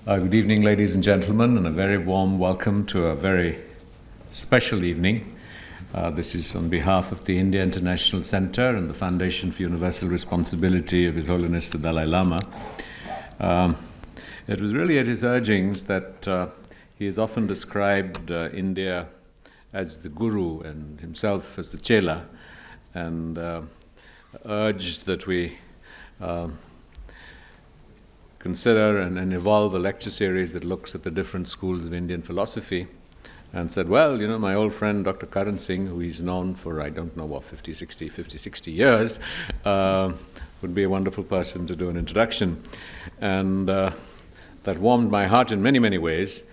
Good evening, ladies and gentlemen, and a very warm welcome to a very special evening. This is on behalf of the India International Center and the Foundation for Universal Responsibility of His Holiness the Dalai Lama. It was really at his urgings that he has often described India as the guru and himself as the chela, and urged that we consider and evolve a lecture series that looks at the different schools of Indian philosophy, and said, well, you know, my old friend Dr. Karan Singh, who he's known for, I don't know what, 50, 60 years, would be a wonderful person to do an introduction. And that warmed my heart in many, many ways,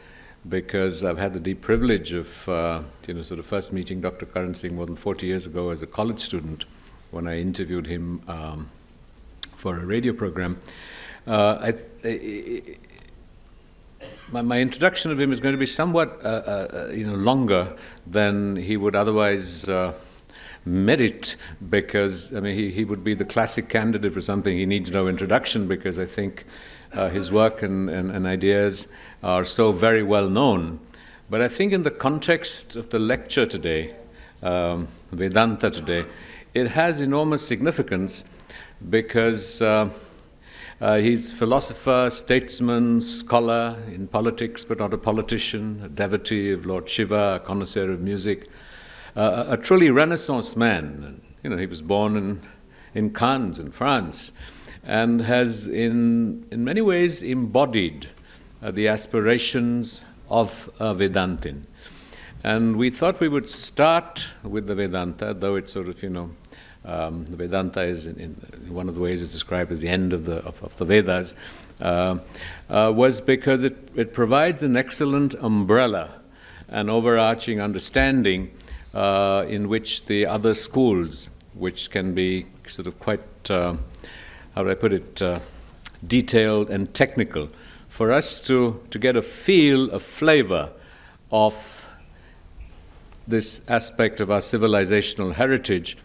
because I've had the deep privilege of, sort of first meeting Dr. Karan Singh more than 40 years ago as a college student when I interviewed him for a radio program. My introduction of him is going to be somewhat, longer than he would otherwise merit, because he would be the classic candidate for something he needs no introduction, because I think his work and ideas are so very well known. But I think in the context of the lecture today, Vedanta Today, it has enormous significance, because he's a philosopher, statesman, scholar in politics, but not a politician, a devotee of Lord Shiva, a connoisseur of music, a truly Renaissance man. He was born in Cannes, in France, and has in many ways embodied the aspirations of a Vedantin. And we thought we would start with the Vedanta, though it's sort of, the Vedanta is in one of the ways it's described as the end of the Vedas, was because it provides an excellent umbrella, an overarching understanding in which the other schools, which can be sort of quite, detailed and technical, for us to get a feel, a flavor of this aspect of our civilizational heritage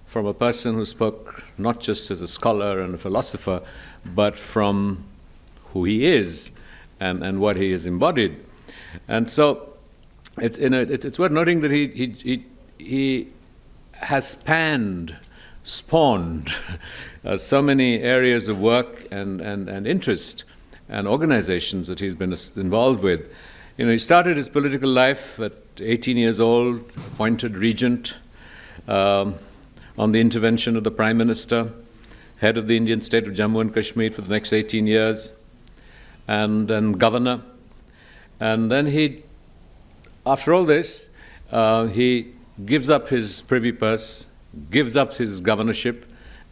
from a person who spoke not just as a scholar and a philosopher, but from who he is and what he has embodied. And so it's worth noting that he has spawned so many areas of work and interest and organizations that he's been involved with. He started his political life at 18 years old, appointed regent, on the intervention of the Prime Minister, head of the Indian state of Jammu and Kashmir for the next 18 years, and then governor. And then after all this, he gives up his privy purse, gives up his governorship,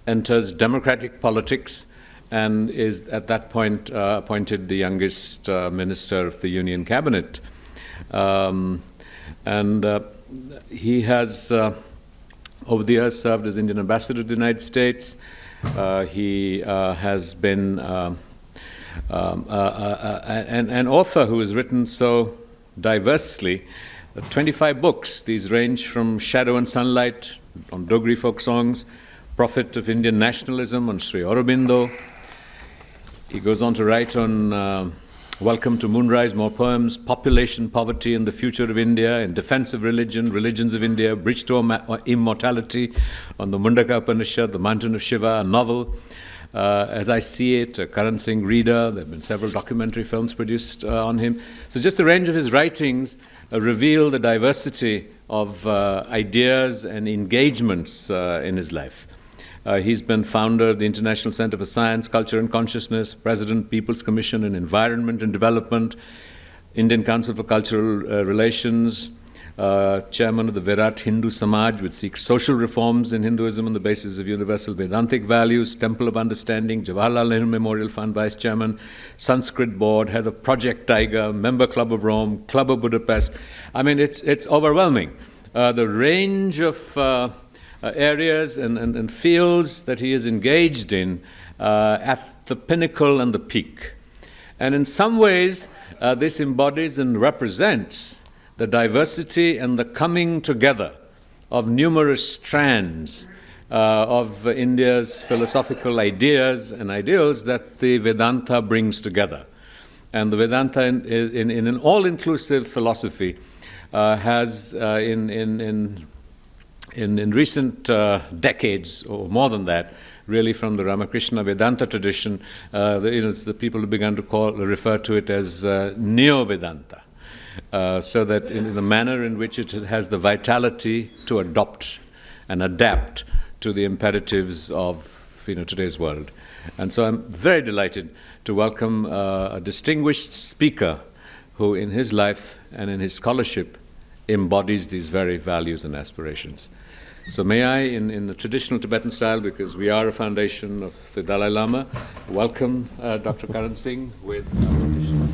enters democratic politics, and is at that point appointed the youngest minister of the Union Cabinet. He has over the years served as Indian ambassador to the United States. He has been an author who has written so diversely, 25 books. These range from Shadow and Sunlight on Dogri folk songs, Prophet of Indian Nationalism on Shri Aurobindo. He goes on to write on Welcome to Moonrise, more poems, Population, Poverty and the Future of India, In Defense of Religion, Religions of India, Bridge to Immortality, on the Mundaka Upanishad, The Mountain of Shiva, a novel, As I See It, a Karan Singh reader. There have been several documentary films produced on him. So just the range of his writings reveal the diversity of ideas and engagements in his life. He's been founder of the International Center for Science, Culture and Consciousness, President, People's Commission on Environment and Development, Indian Council for Cultural Relations, chairman of the Virat Hindu Samaj, which seeks social reforms in Hinduism on the basis of universal Vedantic values, Temple of Understanding, Jawaharlal Nehru Memorial Fund Vice Chairman, Sanskrit Board, head of Project Tiger, Member Club of Rome, Club of Budapest. It's overwhelming. The range of areas and fields that he is engaged in at the pinnacle and the peak. And in some ways, this embodies and represents the diversity and the coming together of numerous strands of India's philosophical ideas and ideals that the Vedanta brings together. And the Vedanta, in an all-inclusive philosophy, has in recent decades, or more than that, really from the Ramakrishna Vedanta tradition, the people have begun to refer to it as Neo-Vedanta. So that in the manner in which it has the vitality to adopt and adapt to the imperatives of today's world. And so I'm very delighted to welcome a distinguished speaker who in his life and in his scholarship embodies these very values and aspirations. So may I, in the traditional Tibetan style, because we are a foundation of the Dalai Lama, welcome Dr. Karan Singh with our traditional.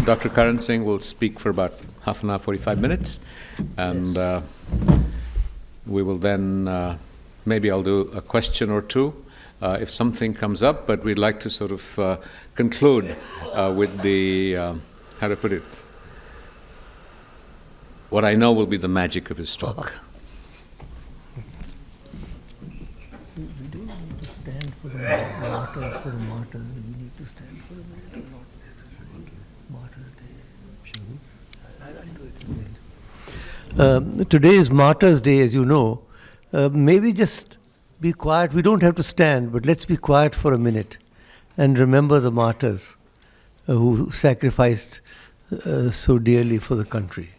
Dr. Karan Singh will speak for about half an hour, 45 minutes, and we will then, maybe I'll do a question or two if something comes up, but we'd like to sort of conclude with the, how to put it, what I know will be the magic of his talk. We don't need to stand for the martyrs, we need to stand for the martyrs. Martyrs Day. I do it. Today is Martyrs Day, as you know. Maybe just be quiet. We don't have to stand, but let's be quiet for a minute and remember the martyrs who sacrificed so dearly for the country.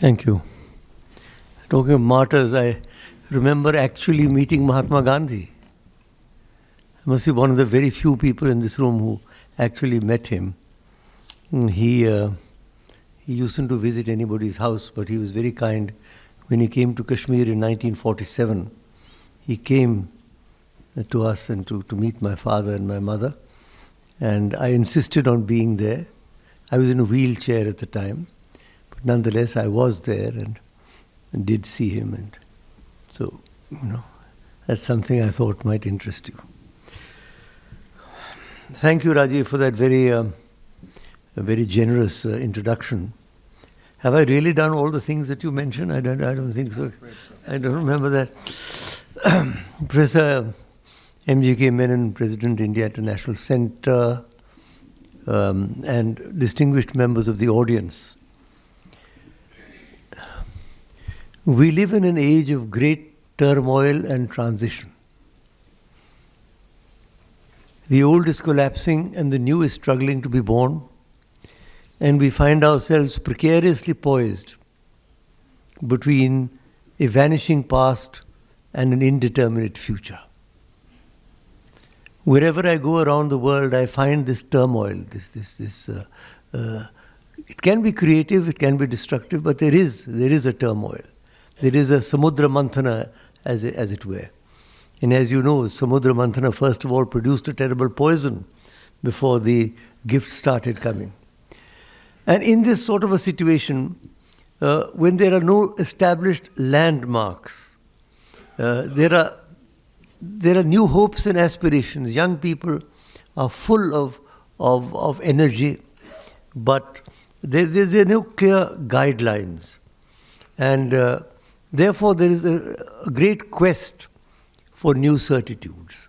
Thank you. Talking of martyrs, I remember actually meeting Mahatma Gandhi. I must be one of the very few people in this room who actually met him. He used to visit anybody's house, but he was very kind. When he came to Kashmir in 1947, he came to us and to meet my father and my mother. And I insisted on being there. I was in a wheelchair at the time. Nonetheless, I was there and did see him, and so, that's something I thought might interest you. Thank you, Rajiv, for that very generous introduction. Have I really done all the things that you mentioned? I don't think so. I don't remember that. Professor M.G.K. Menon, President, India International Center, and distinguished members of the audience. We live in an age of great turmoil and transition. The old is collapsing and the new is struggling to be born, and we find ourselves precariously poised between a vanishing past and an indeterminate future. Wherever I go around the world, I find this turmoil, it can be creative, it can be destructive, but there is a turmoil. There is a Samudra Manthana, as it were. And as you know, Samudra Manthana first of all produced a terrible poison before the gift started coming. And in this sort of a situation, when there are no established landmarks, there are new hopes and aspirations. Young people are full of energy, but there are no clear guidelines. And therefore, there is a great quest for new certitudes.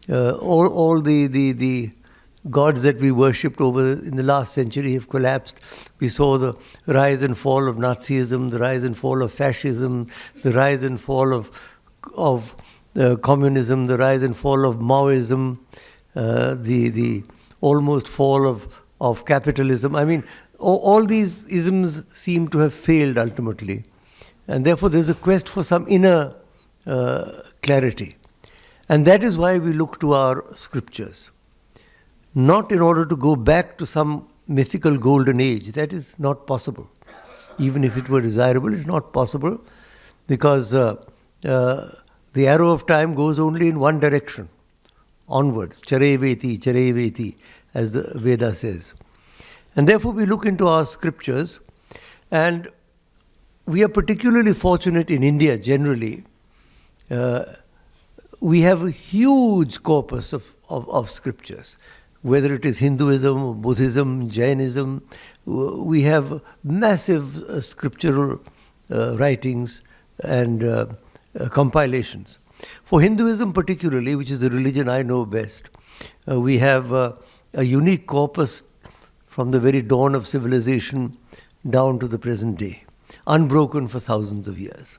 All the gods that we worshipped in the last century have collapsed. We saw the rise and fall of Nazism, the rise and fall of fascism, the rise and fall of communism, the rise and fall of Maoism, the almost fall of capitalism. I mean, all these isms seem to have failed ultimately. And therefore there's a quest for some inner clarity. And that is why we look to our scriptures. Not in order to go back to some mythical golden age. That is not possible. even if it were desirable. It's not possible because the arrow of time goes only in one direction, onwards. Chareveti, as the Veda says. And therefore we look into our scriptures, and we are particularly fortunate in India generally. We have a huge corpus of scriptures, whether it is Hinduism, Buddhism, Jainism. We have massive scriptural writings and compilations. For Hinduism particularly, which is the religion I know best, we have a unique corpus from the very dawn of civilization down to the present day, unbroken for thousands of years.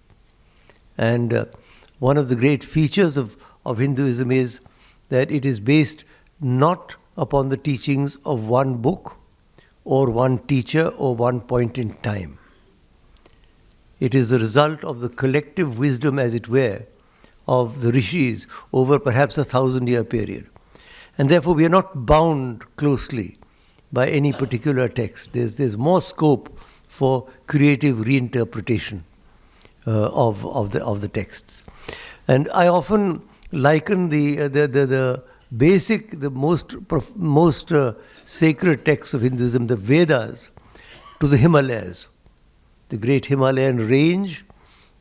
And one of the great features of Hinduism is that it is based not upon the teachings of one book or one teacher or one point in time. It is the result of the collective wisdom, as it were, of the rishis over perhaps a 1,000-year period. And therefore we are not bound closely by any particular text. There's more scope for creative reinterpretation of the texts. And I often liken the basic, the most sacred texts of Hinduism, the Vedas, to the Himalayas, the great Himalayan range,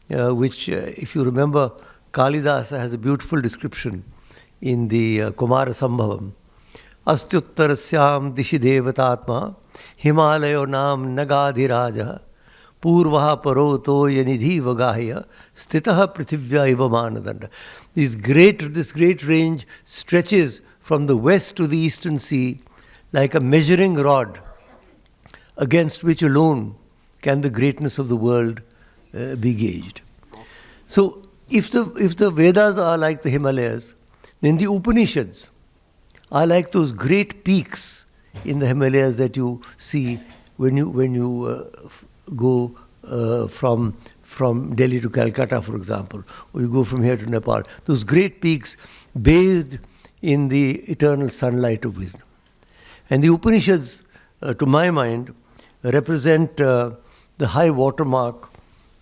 which, if you remember, Kalidasa has a beautiful description in the Kumara Sambhavam. Astyuttarasyam dishi devatatma Himalayo nam nagadhiraja Purvaha paroto yanidhi vagahya stitaha prithivya iva manadanda. This great range stretches from the west to the eastern sea like a measuring rod against which alone can the greatness of the world be gauged. So if the Vedas are like the Himalayas, then the Upanishads are like those great peaks in the Himalayas that you see when you go from Delhi to Calcutta, for example, or you go from here to Nepal. Those great peaks bathed in the eternal sunlight of wisdom. And the Upanishads, to my mind, represent the high watermark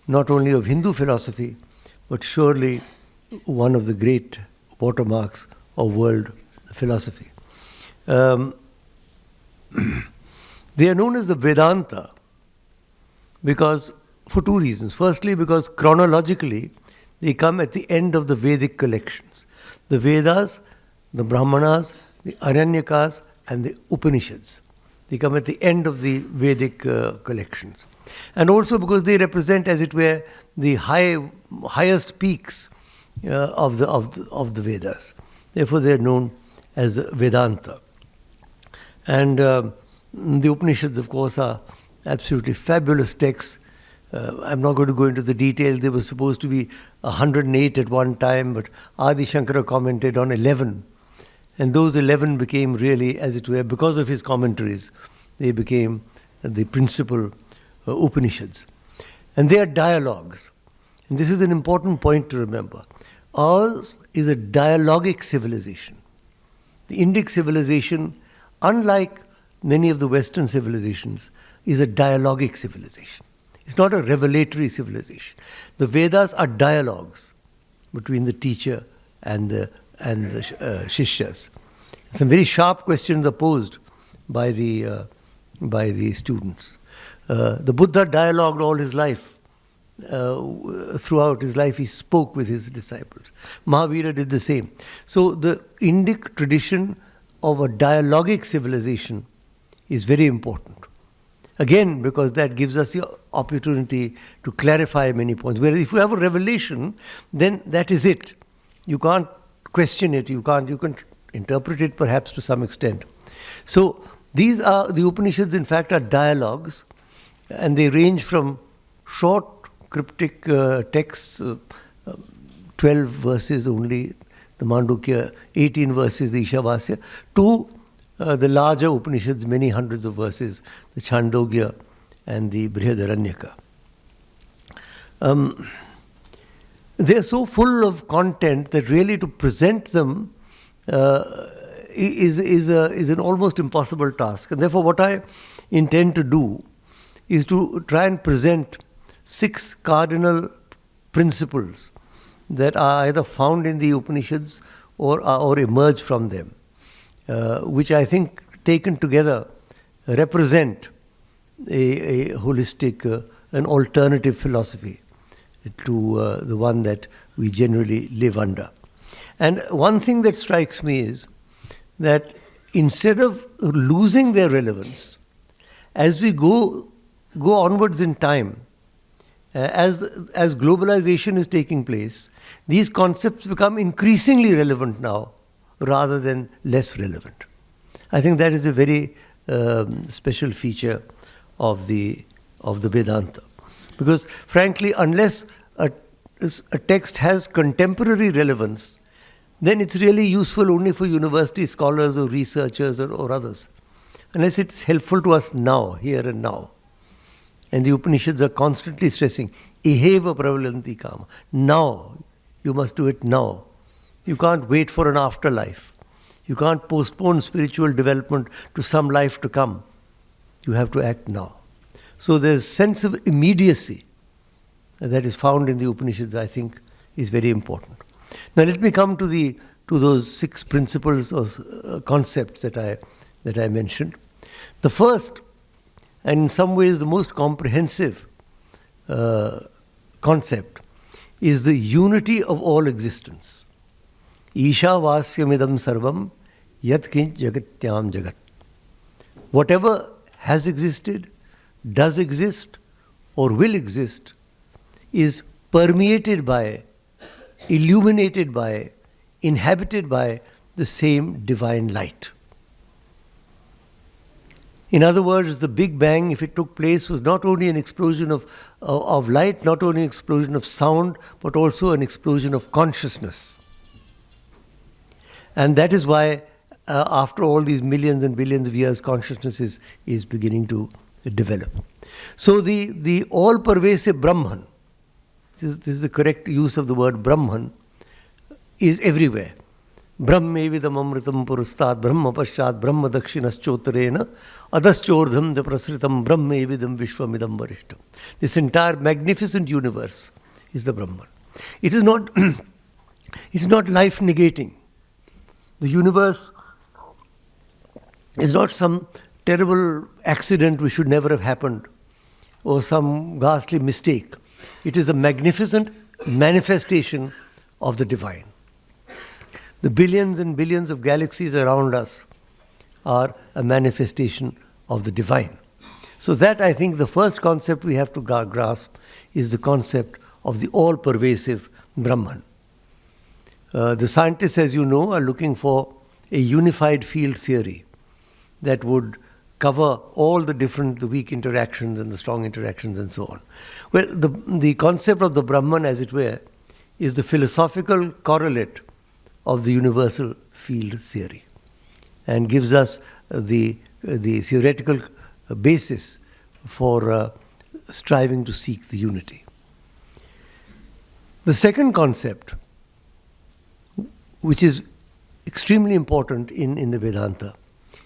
not only of Hindu philosophy, but surely one of the great watermarks of world philosophy. They are known as the Vedanta because, for two reasons. Firstly, because chronologically they come at the end of the Vedic collections. The Vedas, the Brahmanas, the Aranyakas, and the Upanishads. They come at the end of the Vedic collections. And also because they represent, as it were, the highest peaks of the Vedas. Therefore they are known as Vedanta. And the Upanishads, of course, are absolutely fabulous texts. I'm not going to go into the details. There were supposed to be 108 at one time, but Adi Shankara commented on 11. And those 11 became really, as it were, because of his commentaries, they became the principal Upanishads. And they are dialogues. And this is an important point to remember. Ours is a dialogic civilization. The Indic civilization, unlike many of the Western civilizations, is a dialogic civilization. It's not a revelatory civilization. The Vedas are dialogues between the teacher and the Shishyas. Some very sharp questions are posed by the students. The Buddha dialogued all his life. Throughout his life he spoke with his disciples. Mahavira did the same. So the Indic tradition of a dialogic civilization is very important. Again, because that gives us the opportunity to clarify many points. Whereas if you have a revelation, then that is it. You can't question it. You can interpret it perhaps to some extent. So these are, the Upanishads in fact are dialogues, and they range from short cryptic texts, 12 verses only, the Mandukya, 18 verses, the Ishavasya, to the larger Upanishads, many hundreds of verses, the Chandogya and the Brihadaranyaka. They are so full of content that really to present them is an almost impossible task. And therefore what I intend to do is to try and present 6 cardinal principles that are either found in the Upanishads or emerge from them, which I think taken together represent a holistic, an alternative philosophy to the one that we generally live under. And one thing that strikes me is that instead of losing their relevance, as we go onwards in time, as globalization is taking place, these concepts become increasingly relevant now rather than less relevant. I think that is a very special feature of the Vedanta. Because frankly, unless a text has contemporary relevance, then it's really useful only for university scholars or researchers or others. Unless it's helpful to us now, here and now. And the Upanishads are constantly stressing, iheva pravalanti kama. Now, you must do it now. You can't wait for an afterlife. You can't postpone spiritual development to some life to come. You have to act now. So there's sense of immediacy that is found in the Upanishads, I think, is very important. Now let me come to those 6 principles or concepts that I mentioned. The first, and in some ways the most comprehensive concept, is the unity of all existence. Isha vasyamidam sarvam yat kinch jagatyam jagat. Whatever has existed, does exist, or will exist, is permeated by, illuminated by, inhabited by the same divine light. In other words, the Big Bang, if it took place, was not only an explosion of light, not only an explosion of sound, but also an explosion of consciousness. And that is why, after all these millions and billions of years, consciousness is beginning to develop. So the all-pervasive Brahman, this is the correct use of the word Brahman, is everywhere. Brahmevidam amritam purustat brahma paschat brahma dakshinaschotarena adaschordham japrasritam brahmevidam vishwamidam varishtam. This entire magnificent universe is the Brahman. It is not life negating. The universe is not some terrible accident which should never have happened or some ghastly mistake. It is a magnificent manifestation of the divine. The billions and billions of galaxies around us are a manifestation of the divine. So that, I think, the first concept we have to grasp is the concept of the all-pervasive Brahman. The scientists, as you know, are looking for a unified field theory that would cover all the weak interactions and the strong interactions and so on. Well, the concept of the Brahman, as it were, is the philosophical correlate of the universal field theory and gives us the theoretical basis for striving to seek the unity. The second concept, which is extremely important in the Vedanta,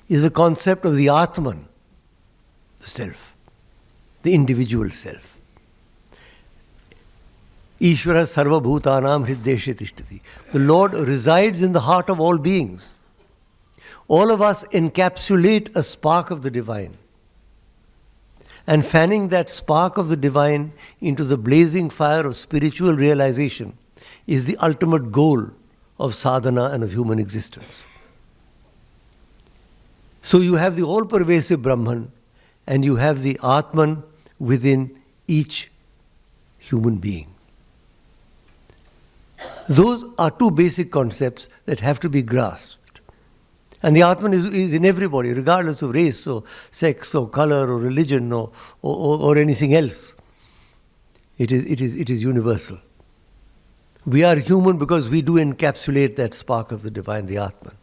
is the concept of the Atman, the self, the individual self. Ishvara sarva bhutanam hriddeshe tishtati. The Lord resides in the heart of all beings. All of us encapsulate a spark of the divine. And fanning that spark of the divine into the blazing fire of spiritual realization is the ultimate goal of sadhana and of human existence. So you have the all-pervasive Brahman and you have the Atman within each human being. Those are 2 basic concepts that have to be grasped. And the Atman is in everybody, regardless of race or sex or color or religion or anything else. It is universal. We are human because we do encapsulate that spark of the divine, the Atman.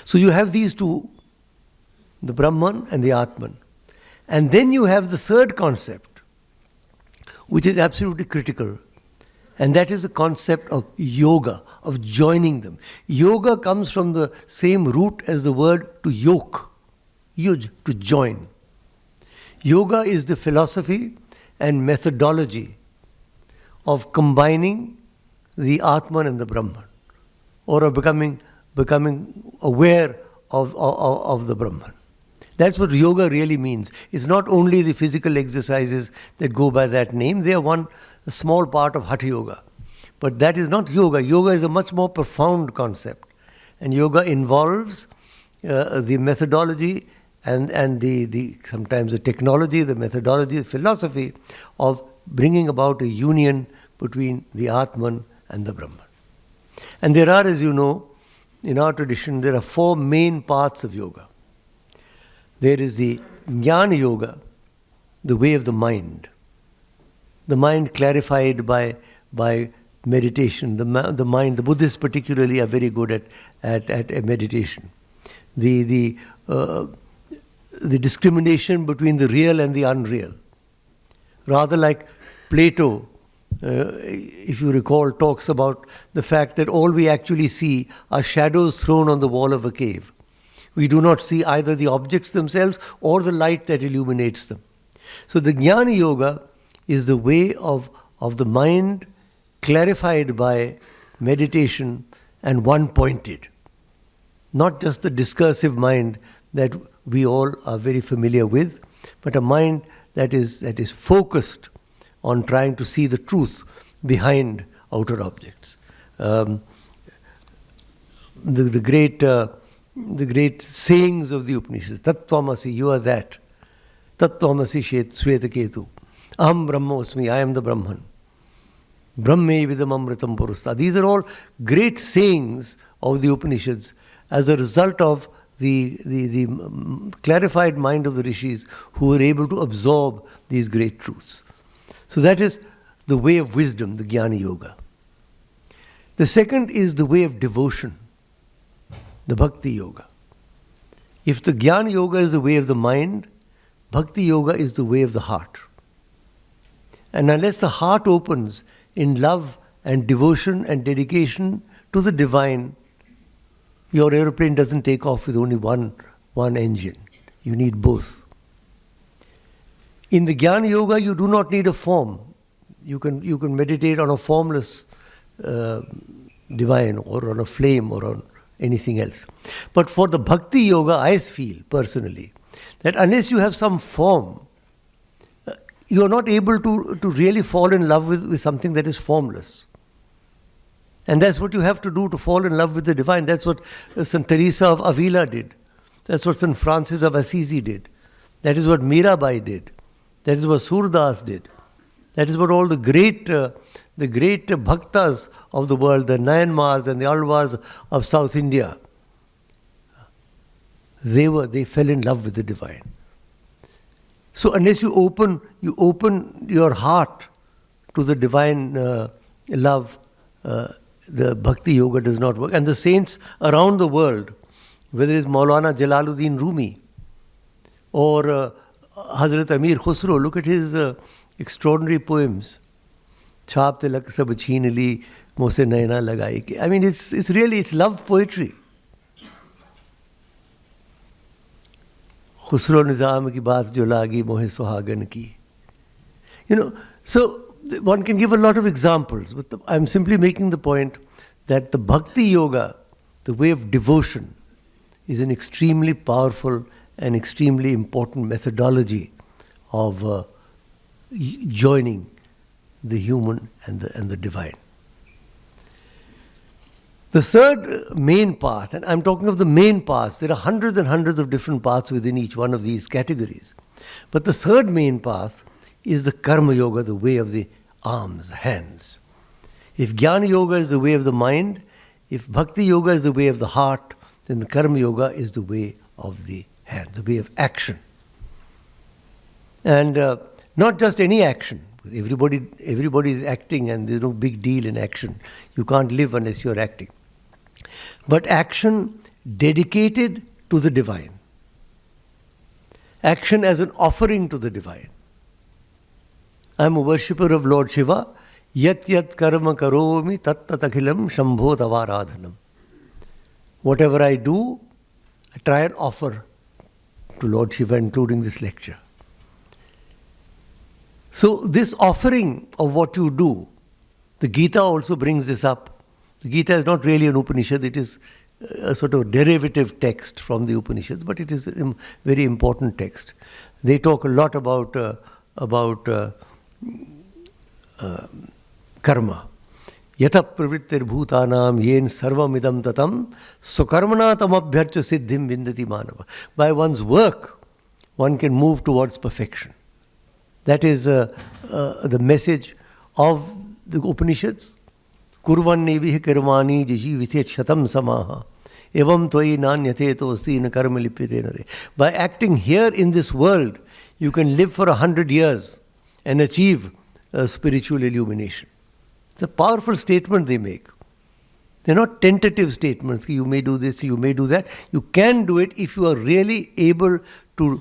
So you have these 2, the Brahman and the Atman. And then you have the third concept, which is absolutely critical. And that is the concept of yoga, of joining them. Yoga comes from the same root as the word to yoke, yuj, to join. Yoga is the philosophy and methodology of combining the Atman and the Brahman, or of becoming aware of the Brahman. That's what yoga really means. It's not only the physical exercises that go by that name. They are a small part of Hatha Yoga. But that is not yoga. Yoga is a much more profound concept. And yoga involves the methodology and the sometimes the technology, the methodology, the philosophy of bringing about a union between the Atman and the Brahman. And there are, as you know, in our tradition, there are 4 main paths of yoga. There is the Jnana Yoga, the way of the mind. The mind clarified by meditation. The mind, the Buddhists particularly are very good at meditation. The discrimination between the real and the unreal. Rather like Plato, if you recall, talks about the fact that all we actually see are shadows thrown on the wall of a cave. We do not see either the objects themselves or the light that illuminates them. So the Jnana Yoga is the way of the mind clarified by meditation and one-pointed. Not just the discursive mind that we all are very familiar with, but a mind that is focused on trying to see the truth behind outer objects. The great sayings of the Upanishads, Tattvamasi, you are that. Tattvamasi Shvetaketu. Aham Brahmosmi, I am the Brahman. Brahme vidam amritam purusta. These are all great sayings of the Upanishads as a result of the clarified mind of the rishis who were able to absorb these great truths. So that is the way of wisdom, the Jnana Yoga. The second is the way of devotion, the Bhakti Yoga. If the Jnana Yoga is the way of the mind, Bhakti Yoga is the way of the heart. And unless the heart opens in love and devotion and dedication to the divine, your aeroplane doesn't take off with only one engine. You need both. In the Jnana Yoga, you do not need a form. You can meditate on a formless divine, or on a flame, or on anything else. But for the Bhakti Yoga, I feel personally that unless you have some form, you are not able to really fall in love with something that is formless. And that's what you have to do to fall in love with the divine. That's what St. Teresa of Avila did. That's what St. Francis of Assisi did. That is what Mirabai did. That is what Surdas did. That is what all the great bhaktas of the world, the Nayanmars and the Alvars of South India, they fell in love with the divine. So unless you open your heart to the divine love, the Bhakti Yoga does not work. And the saints around the world, whether it's Maulana Jalaluddin Rumi or Hazrat Amir Khusro, look at his extraordinary poems. Chhap tilak sab chheen li, mose naina lagai ke. I mean, it's love poetry. Khusro nizam ki baat jo lagi mohe suhagan ki. So one can give a lot of examples, but I'm simply making the point that the Bhakti Yoga, the way of devotion, is an extremely powerful and extremely important methodology of joining the human and the divine. The third main path, and I'm talking of the main paths, there are hundreds and hundreds of different paths within each one of these categories. But the third main path is the Karma Yoga, the way of the arms, the hands. If Jnana Yoga is the way of the mind, if Bhakti Yoga is the way of the heart, then the Karma Yoga is the way of the hand, the way of action. And not just any action. Everybody is acting, and there's no big deal in action. You can't live unless you're acting. But action dedicated to the divine. Action as an offering to the divine. I'm a worshipper of Lord Shiva. Yat yat karma karomi tat tat akhilam shambho tavaradhanam. Whatever I do, I try and offer to Lord Shiva, including this lecture. So this offering of what you do, the Gita also brings this up. The Gita is not really an Upanishad, it is a sort of derivative text from the Upanishads, but it is a very important text. They talk a lot about karma. Yatha pravrittir bhutanam yen sarvam idam tatam sukarmana tam abhyarcha siddhim vindati manava. By one's work, one can move towards perfection. That is the message of the Upanishads. Kurvannevihi karmani jishi vithet shatam samaha evam tvai nanyate tosti na karma lipyate nare. By acting here in this world, you can live for 100 years and achieve spiritual illumination. It's a powerful statement they make. They're not tentative statements. You may do this, you may do that. You can do it if you are really able to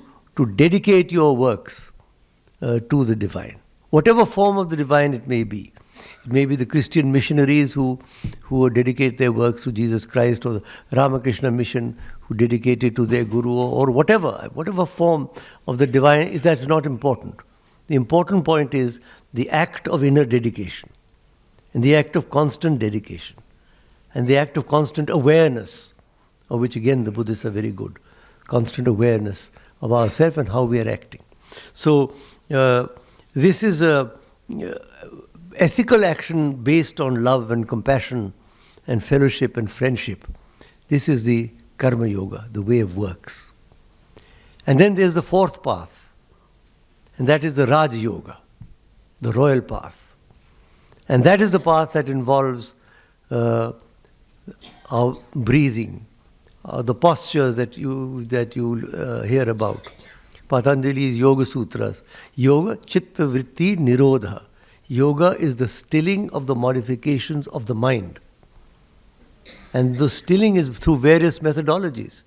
dedicate your works to the divine. Whatever form of the divine it may be. It may be the Christian missionaries who dedicate their works to Jesus Christ, or the Ramakrishna mission who dedicate it to their guru, or whatever form of the divine. That's not important. The important point is the act of inner dedication, and the act of constant dedication, and the act of constant awareness, of which again the Buddhists are very good. Constant awareness of ourselves and how we are acting. So this is a ethical action based on love and compassion and fellowship and friendship. This is the karma yoga, the way of works. And then there's the fourth path, and that is the Raj Yoga, the royal path. And that is the path that involves our breathing, the postures that you hear about. Patanjali's Yoga Sutras. Yoga, Chitta Vritti Nirodha. Yoga is the stilling of the modifications of the mind. And the stilling is through various methodologies,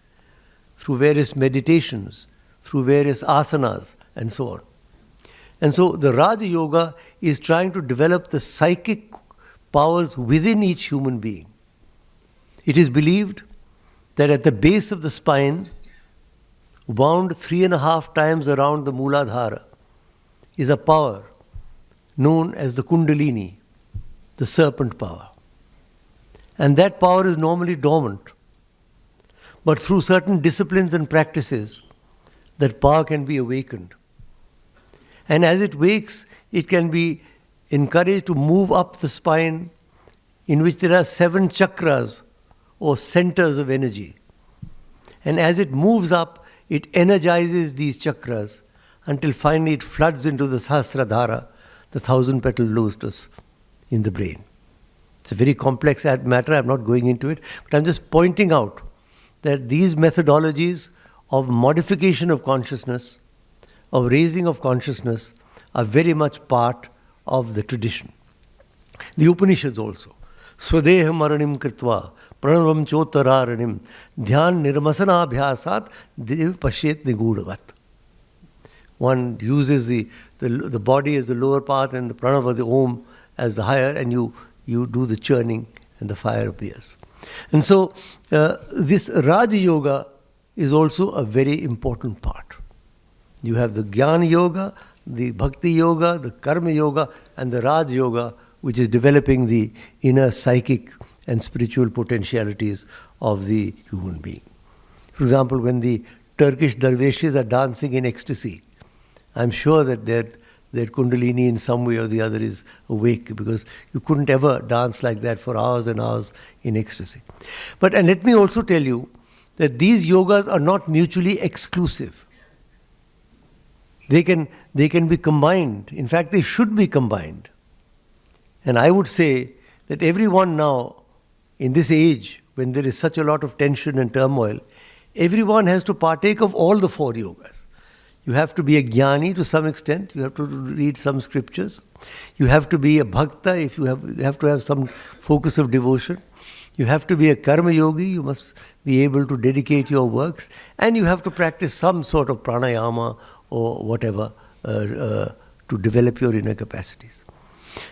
through various meditations, through various asanas, and so on. And so the Raja Yoga is trying to develop the psychic powers within each human being. It is believed that at the base of the spine, wound 3.5 times around the Mooladhara, is a power known as the Kundalini, the serpent power. And that power is normally dormant. But through certain disciplines and practices, that power can be awakened. And as it wakes, it can be encouraged to move up the spine, in which there are 7 chakras or centers of energy. And as it moves up, it energizes these chakras until finally it floods into the Sahasradhara, the 1,000-petal lotus in the brain. It's a very complex matter, I'm not going into it, but I'm just pointing out that these methodologies of modification of consciousness, of raising of consciousness, are very much part of the tradition. The Upanishads also. Swadeha maranim kritva pranavam chotararanim dhyan nirmasana abhyasat dev pashet nigudavat. One uses the body as the lower path and the pranava, the om, as the higher, and you do the churning and the fire appears. And so this Raja Yoga is also a very important part. You have the Jnana Yoga, the Bhakti Yoga, the Karma Yoga, and the Raj Yoga, which is developing the inner psychic and spiritual potentialities of the human being. For example, when the Turkish dervishes are dancing in ecstasy, I'm sure that their kundalini in some way or the other is awake, because you couldn't ever dance like that for hours and hours in ecstasy. And let me also tell you that these yogas are not mutually exclusive. They can be combined. In fact, they should be combined. And I would say that everyone now, in this age, when there is such a lot of tension and turmoil, everyone has to partake of all the 4 yogas. You have to be a jnani to some extent. You have to read some scriptures. You have to be a bhakta. If you have to have some focus of devotion. You have to be a karma yogi. You must be able to dedicate your works, and you have to practice some sort of pranayama or whatever to develop your inner capacities.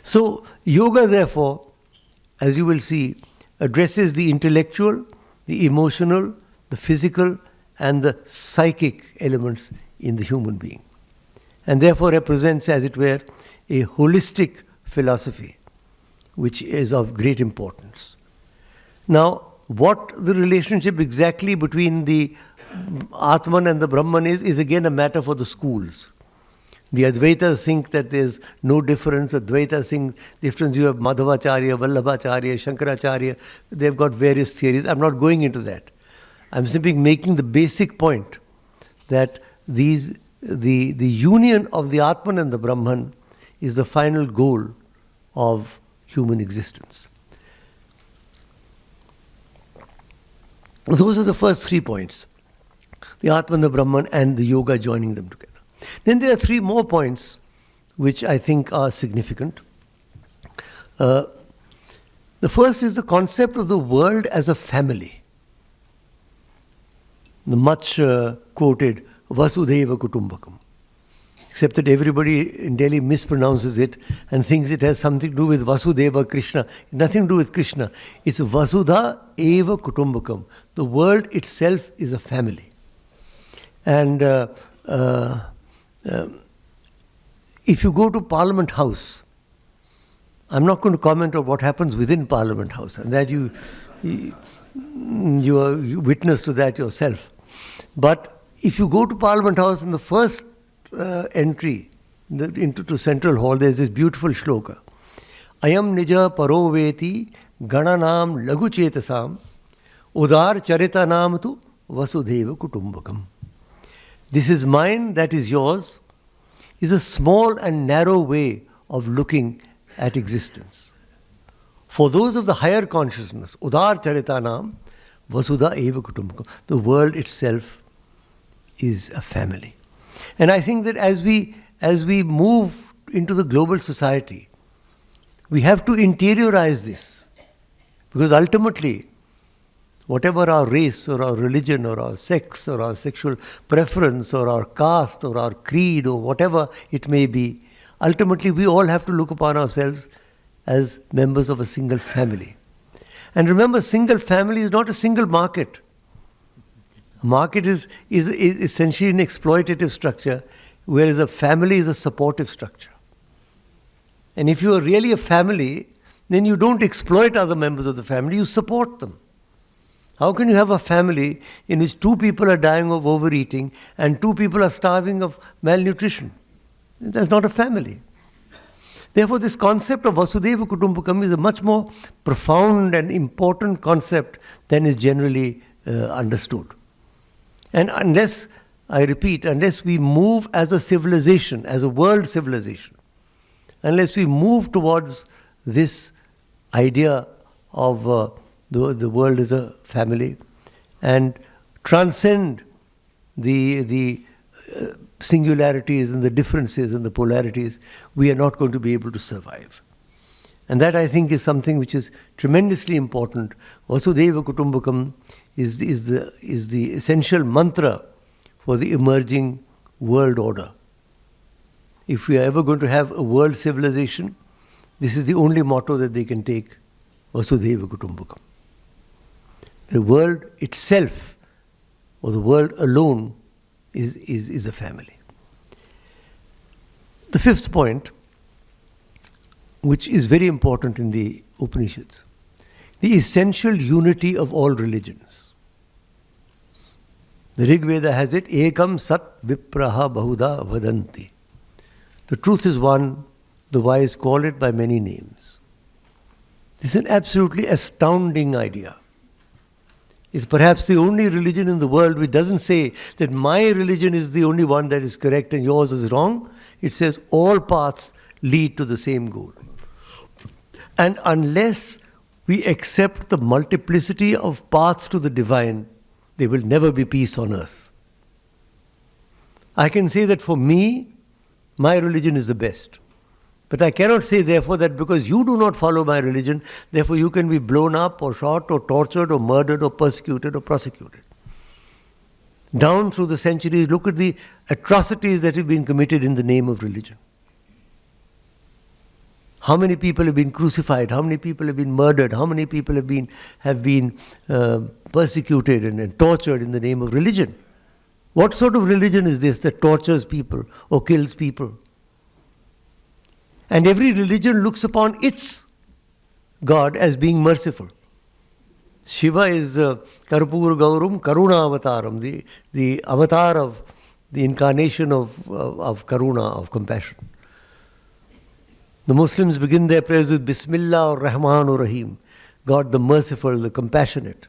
So yoga, therefore, as you will see, addresses the intellectual, the emotional, the physical, and the psychic elements in the human being. and therefore represents, as it were, a holistic philosophy, which is of great importance. Now, what the relationship exactly between the Atman and the Brahman is again a matter for the schools. The Advaitas think that there's no difference. Advaitas think difference. You have Madhavacharya, Vallabhacharya, Shankaracharya. They've got various theories. I'm not going into that. I'm simply making the basic point that the union of the Atman and the Brahman is the final goal of human existence. Those are the first 3 points. The Atman, the Brahman, and the yoga joining them together. Then there are 3 more points which I think are significant. The first is the concept of the world as a family. The much quoted Vasudhaiva Kutumbakam. Except that everybody in Delhi mispronounces it and thinks it has something to do with Vasudeva Krishna. Nothing to do with Krishna. It's Vasudha Eva Kutumbakam. The world itself is a family. And if you go to Parliament House, I'm not going to comment on what happens within Parliament House, and that you are witness to that yourself. But if you go to Parliament House, in the first entry into Central Hall, there's this beautiful shloka. Ayam nija paroveti gananam laguchetasam udar charitanam tu vasudhaiva kutumbakam. This is mine, that is yours, is a small and narrow way of looking at existence. For those of the higher consciousness, udar charitanam vasudha eva kutumbakam, the world itself is a family. And I think that as we move into the global society, we have to interiorize this. Because ultimately, whatever our race or our religion or our sex or our sexual preference or our caste or our creed or whatever it may be, ultimately we all have to look upon ourselves as members of a single family. And remember, single family is not a single market. A market is essentially an exploitative structure, whereas a family is a supportive structure. And if you are really a family, then you don't exploit other members of the family, you support them. How can you have a family in which 2 people are dying of overeating and 2 people are starving of malnutrition? That's not a family. Therefore, this concept of Vasudhaiva Kutumbakam is a much more profound and important concept than is generally understood. And unless we move as a civilization, as a world civilization, unless we move towards this idea of the world as a family and transcend the singularities and the differences and the polarities, we are not going to be able to survive. And that, I think, is something which is tremendously important. Vasudhaiva Kutumbakam is the essential mantra for the emerging world order. If we are ever going to have a world civilization, this is the only motto that they can take, Vasudhaiva Kutumbakam. The world itself, or the world alone, is a family. The 5th point, which is very important in the Upanishads, the essential unity of all religions. The Rig Veda has it, Ekam Sat Vipraha Bahuda Vadanti. The truth is one, the wise call it by many names. This is an absolutely astounding idea. It's perhaps the only religion in the world which doesn't say that my religion is the only one that is correct and yours is wrong. It says all paths lead to the same goal. And unless we accept the multiplicity of paths to the divine, there will never be peace on earth. I can say that for me, my religion is the best. But I cannot say, therefore, that because you do not follow my religion, therefore you can be blown up or shot or tortured or murdered or persecuted or prosecuted. Down through the centuries, look at the atrocities that have been committed in the name of religion. How many people have been crucified? How many people have been murdered? How many people have been persecuted and tortured in the name of religion? What sort of religion is this that tortures people or kills people? And every religion looks upon its God as being merciful. Shiva is Karpur Gaurum Karuna Avataram, the avatar of the incarnation of Karuna, of compassion. The Muslims begin their prayers with Bismillah or Rahman or Rahim, God the merciful, the compassionate.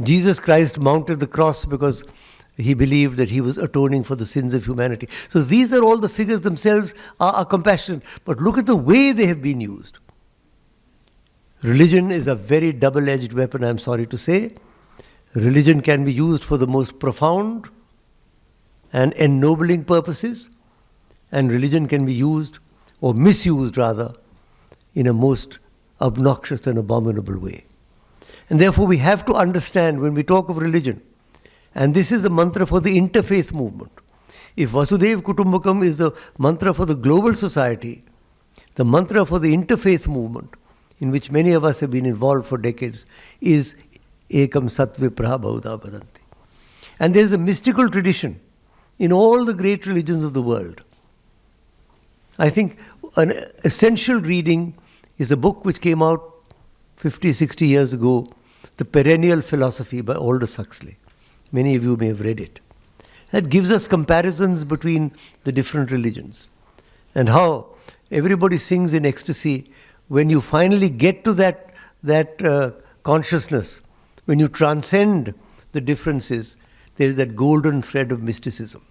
Jesus Christ mounted the cross because he believed that he was atoning for the sins of humanity. So these are all the figures themselves are compassionate. But look at the way they have been used. Religion is a very double-edged weapon, I'm sorry to say. Religion can be used for the most profound and ennobling purposes, and religion can be used, or misused rather, in a most obnoxious and abominable way. And therefore we have to understand when we talk of religion, and this is the mantra for the interfaith movement. If Vasudhaiva Kutumbakam is the mantra for the global society, the mantra for the interfaith movement, in which many of us have been involved for decades, is Ekam Satvipraha Bahuda Badanti. And there is a mystical tradition in all the great religions of the world. I think an essential reading is a book which came out 50, 60 years ago, The Perennial Philosophy by Aldous Huxley. Many of you may have read it. That gives us comparisons between the different religions and how everybody sings in ecstasy. When you finally get to that consciousness, when you transcend the differences, there is that golden thread of mysticism.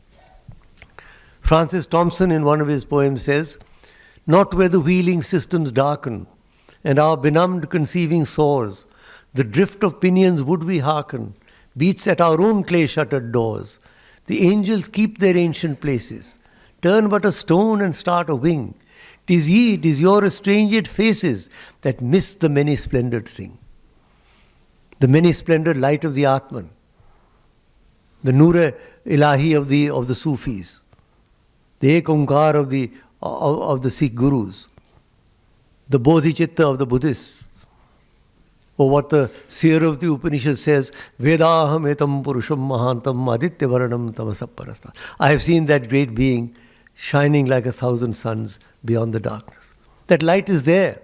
Francis Thompson in one of his poems says, "Not where the wheeling systems darken, and our benumbed conceiving soars, the drift of pinions would we hearken, beats at our own clay-shuttered doors. The angels keep their ancient places, turn but a stone and start a wing. 'Tis ye, 'tis your estranged faces that miss the many-splendored thing." The many-splendored light of the Atman, the Noor-e Ilahi of the Sufis, the Ek Onkar of the Sikh Gurus, the Bodhicitta of the Buddhists, or what the seer of the Upanishads says, Vedaham etam purusham mahantam aditya varanam tamasapparasta. I have seen that great being shining like 1,000 suns beyond the darkness. That light is there.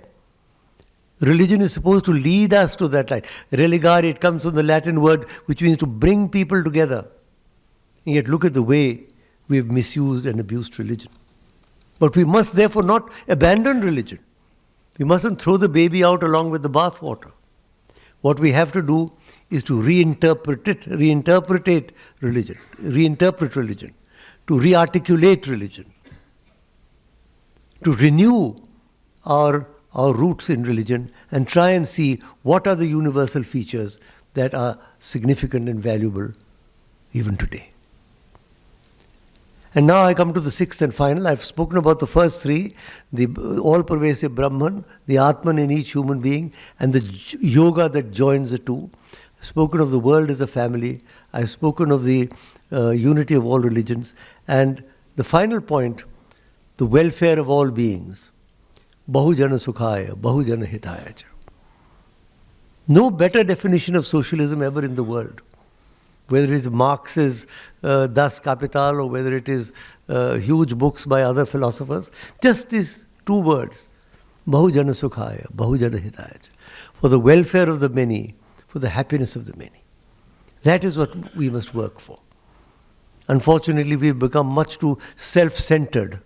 Religion is supposed to lead us to that light. Religare, it comes from the Latin word which means to bring people together. And yet look at the way we have misused and abused religion. But we must therefore not abandon religion. We mustn't throw the baby out along with the bathwater. What we have to do is to reinterpret religion, to re-articulate religion, to renew our roots in religion and try and see what are the universal features that are significant and valuable even today. And now I come to the sixth and final. I've spoken about the first three, the all-pervasive Brahman, the Atman in each human being, and the yoga that joins the two. I've spoken of the world as a family. I've spoken of the unity of all religions. And the final point, the welfare of all beings. Bahujana Sukhaya, Bahujana Hitaya cha. No better definition of socialism ever in the world. Whether it is Marx's Das Kapital or whether it is huge books by other philosophers, just these two words, Bahujana Sukhaya, Bahujana Hitaya cha, for the welfare of the many, for the happiness of the many. That is what we must work for. Unfortunately, we've become much too self-centered.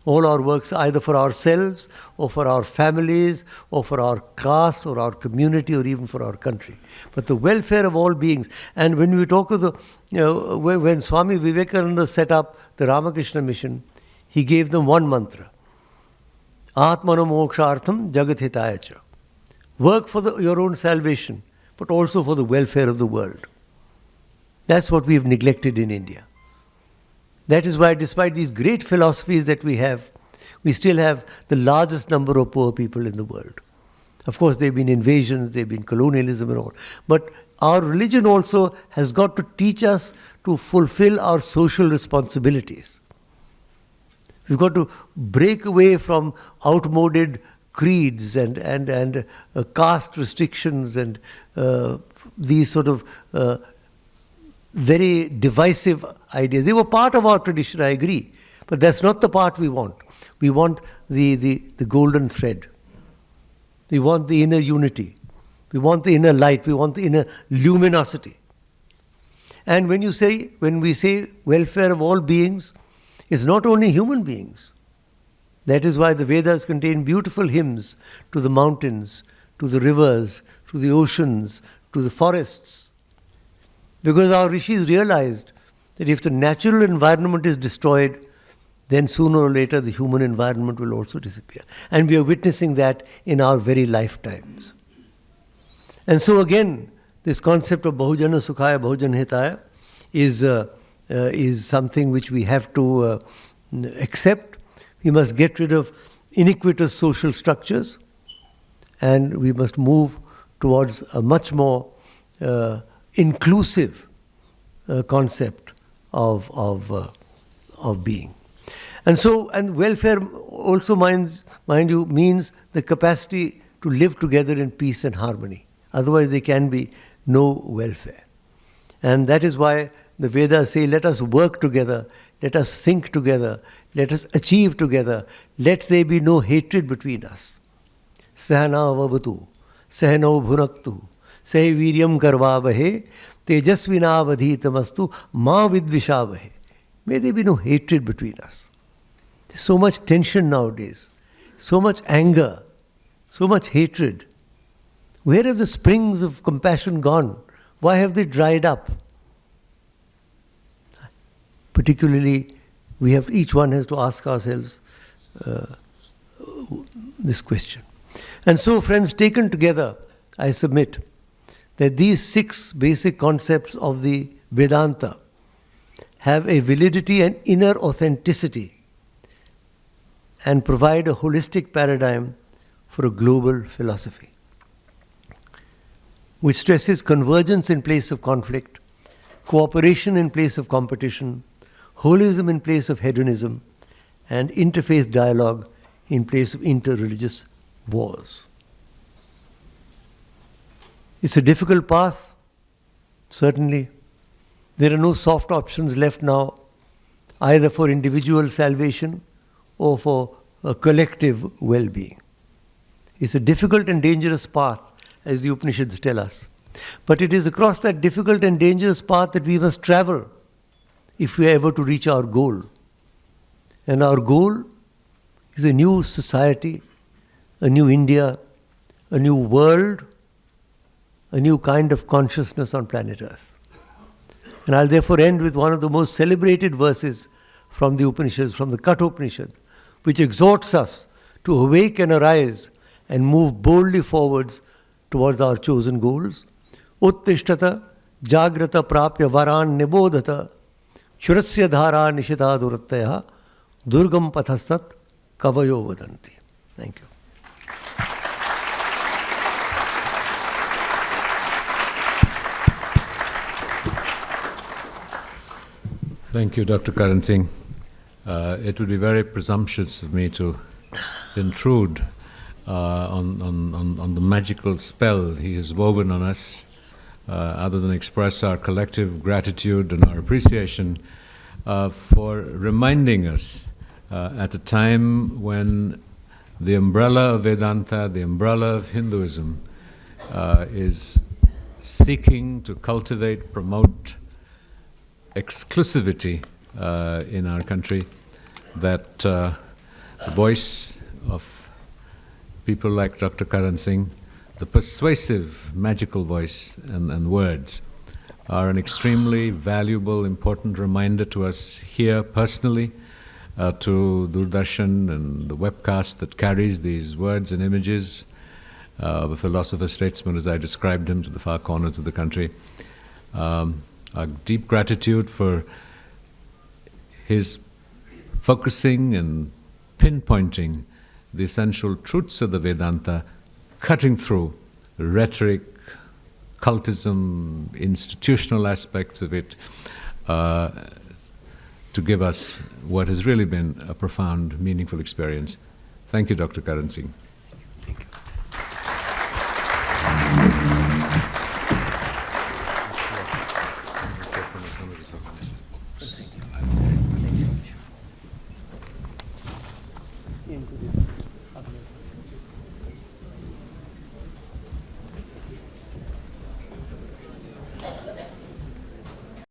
All our works either for ourselves or for our families or for our caste or our community or even for our country. But the welfare of all beings. And when we talk of when Swami Vivekananda set up the Ramakrishna mission, he gave them one mantra. Atmano mokshartham jagat hitaya cha. Work for your own salvation, but also for the welfare of the world. That's what we have neglected in India. That is why, despite these great philosophies that we have, we still have the largest number of poor people in the world. Of course, there have been invasions, there have been colonialism and all. But our religion also has got to teach us to fulfill our social responsibilities. We've got to break away from outmoded creeds and caste restrictions and these sort of very divisive ideas. They were part of our tradition, I agree, but that's not the part we want. We want the golden thread. We want the inner unity. We want the inner light. We want the inner luminosity. And when we say welfare of all beings, it's not only human beings. That is why the Vedas contain beautiful hymns to the mountains, to the rivers, to the oceans, to the forests. Because our rishis realized that if the natural environment is destroyed, then sooner or later the human environment will also disappear. And we are witnessing that in our very lifetimes. And so again, this concept of Bahujana Sukhaya, Bahujana Hitaya is something which we have to accept. We must get rid of iniquitous social structures, and we must move towards a much more inclusive concept of being. And welfare also, mind you, means the capacity to live together in peace and harmony. Otherwise there can be no welfare. And that is why the Vedas say, let us work together, let us think together, let us achieve together, let there be no hatred between us. Sahana vavatu, sahano bhunaktu, sahi viryam karvavahe, tejasvinavadhitamastu ma vidvishavahe. May there be no hatred between us. There's so much tension nowadays, so much anger, so much hatred. Where have the springs of compassion gone? Why have they dried up? Particularly, each one has to ask ourselves this question. And so, friends, taken together, I submit that these 6 basic concepts of the Vedanta have a validity and inner authenticity and provide a holistic paradigm for a global philosophy, which stresses convergence in place of conflict, cooperation in place of competition, holism in place of hedonism, and interfaith dialogue in place of interreligious wars. It's a difficult path, certainly. There are no soft options left now, either for individual salvation or for a collective well-being. It's a difficult and dangerous path, as the Upanishads tell us. But it is across that difficult and dangerous path that we must travel if we are ever to reach our goal. And our goal is a new society, a new India, a new world, a new kind of consciousness on planet Earth. And I'll therefore end with one of the most celebrated verses from the Upanishads, from the Kathopanishad, which exhorts us to awake and arise and move boldly forwards towards our chosen goals. Uttishtata jagrata prapya varan nibodhata shurasya dhara nishita durataya durgam pathastat kavayo vadanti. Thank you. Thank you, Dr. Karan Singh. It would be very presumptuous of me to intrude on the magical spell he has woven on us, other than express our collective gratitude and our appreciation for reminding us at a time when the umbrella of Vedanta, the umbrella of Hinduism, is seeking to cultivate, promote exclusivity in our country, that the voice of people like Dr. Karan Singh, the persuasive, magical voice and words, are an extremely valuable, important reminder to us here personally, to Doordarshan and the webcast that carries these words and images of a philosopher-statesman as I described him to the far corners of the country. Our deep gratitude for his focusing and pinpointing the essential truths of the Vedanta, cutting through rhetoric, cultism, institutional aspects of it, to give us what has really been a profound, meaningful experience. Thank you, Dr. Karan Singh. Thank you. into this.